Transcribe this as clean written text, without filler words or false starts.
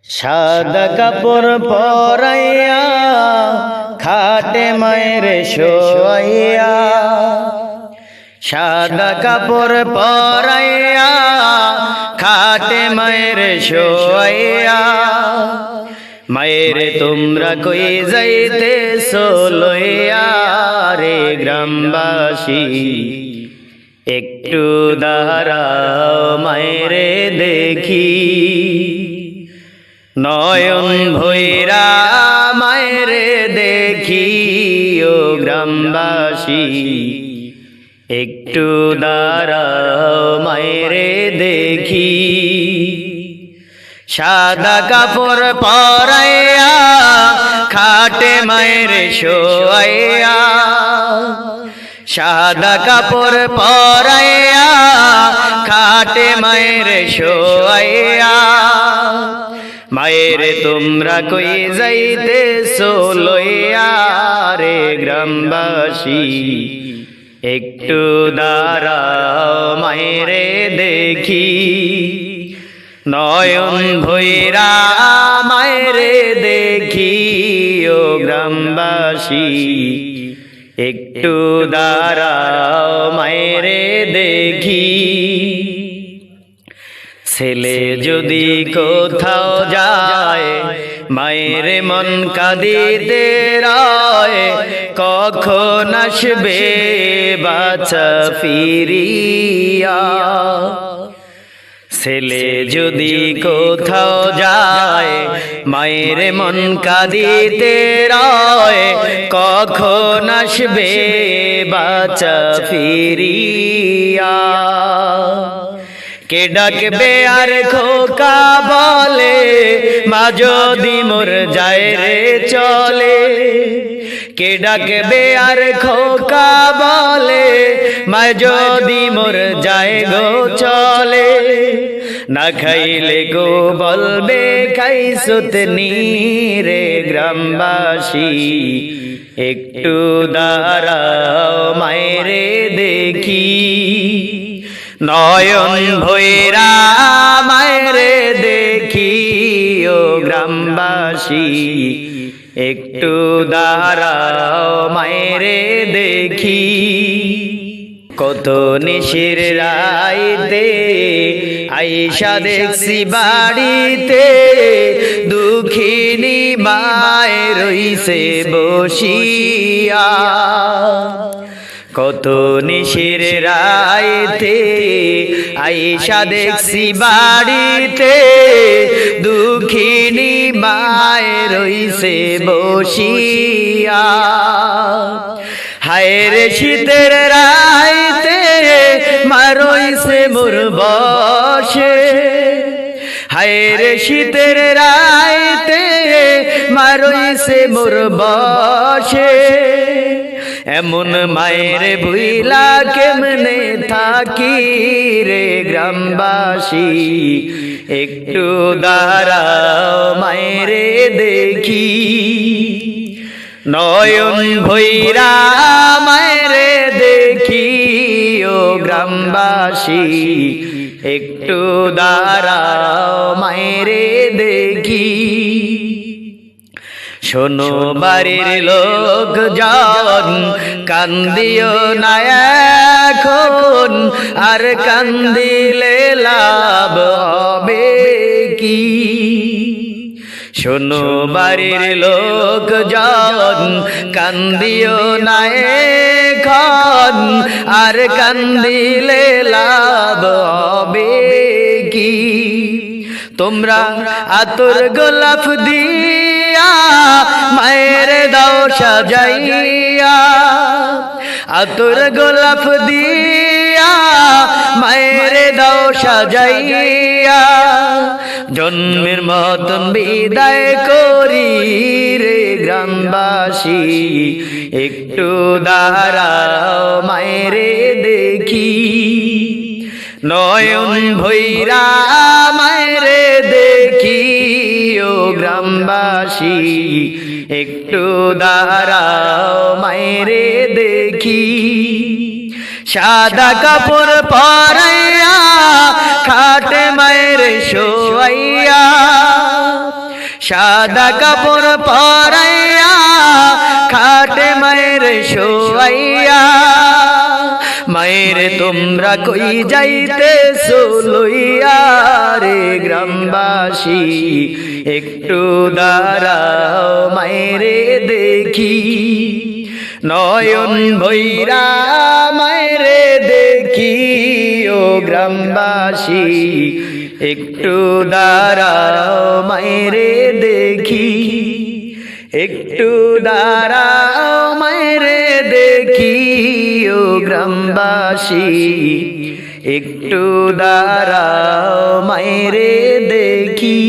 সাদা কাপড় পরাইয়া খাটে মায়ের শোয়াইয়া, সাদা কাপড় পরাইয়া খাটে মায়ের শোয়াইয়া। মায়ের তোমরা কই যাইতেছো লইয়া রে গ্রামবাসী, একটু দাঁড়াও মায়েরে দেখি। নয়ন ভৈরা মায়েরে দেখি ও গ্রামবাসী, একটু দাঁড়াও মায়েরে দেখি। সাদা কাপড় পরাইয়া খাটে মায়ের শোয়াইয়া, সাদা কাপড় পরাইয়া খাটে মায়ের শোয়াইয়া। মায়ের তোমরা কই যাইতেছো লইয়া রে গ্রামবাসী, একটু দাঁড়াও মায়েরে দেখি। নয়ন ভৈরা মায়েরে দেখি ও গ্রামবাসী, একটু দাঁড়াও মায়েরে দেখি। ছেলে যদি কোথাও যায় মায়ের মন কাঁদিতে রয়, কখন আসবে বাছা ফিরিয়া। ছেলে যদি কোথাও যায় মায়ের মন কাঁদিতে রয়, কখন আসবে বাছা ফিরিয়া। কে ডাকবে আর খোকা বলে, মা যদি মোর যায় রে চলে। কে ডাকবে আর খোকা বলে, মা যদি মোর যায় গো চলে। না খাইলে গো বলবে খাইছুত নি রে গ্রামবাসী, একটু দাঁড়াও মায়েরে দেখি। নয়ন ভৈরা মায়েরে দেখি ও গ্রামবাসী, একটু দাঁড়াও মায়েরে দেখি। কত নিশির রাইতে আইসা দেখছি বাড়িতে, দুঃখিনী মায় রইছে বসিয়া। কত নিশির রাইতে আইসা দেখছি বাড়িতে, দুঃখিনী মায় রইছে বসিয়া। হায় রে শীতের রাইতে মা রইছে মোর বসে। হায় রে শীতের রাইতে মা রইছে মোর বসে। এমন মায়ের ভুইলা কেমনে থাকি রে গ্রামবাসী, একটু দাঁড়াও মায়েরে দেখি। নয়ন ভৈরা মায়েরে দেখি ও গ্রামবাসী, একটু দাঁড়াও মায়েরে দেখি। শোনো বাড়ির লোকজন কান্দিও না এখন, আর কান্দিলে লাভ হবে কি। শোনো বাড়ির লোকজন কান্দিও না এখন, আর কান্দিলে লাভ হবে কি। তোমরা আতর গোলাপ দিয়া মায়ের দাও সাজাইয়া, আতর গোলাপ দিয়া মায়ের দাও সাজাইয়া। জন্মের মতন বিদায় করি রে গ্রামবাসী, একটু দাঁড়াও মায়েরে দেখি। নয়ন ভৈরা মায়েরে দেখি ও গ্রামবাসী, একটু দাঁড়াও মায়েরে দেখি। সাদা কাপড় পরাইয়া খাটে মায়ের শোয়াইয়া, সাদা কাপড় পরাইয়া খাটে মায়ের শোয়াইয়া মায়ের তোমরা কই যাইতেছো লইয়া রে গ্রামবাসী একটু দাঁড়াও মায়েরে দেখি নয়ন ভৈরা মায়েরে দেখি ও গ্রামবাসী একটু দাঁড়াও মায়েরে দেখি একটু দাঁড়াও মায়েরে দেখি ও গ্রামবাসী একটু দাঁড়াও মায়েরে দেখি।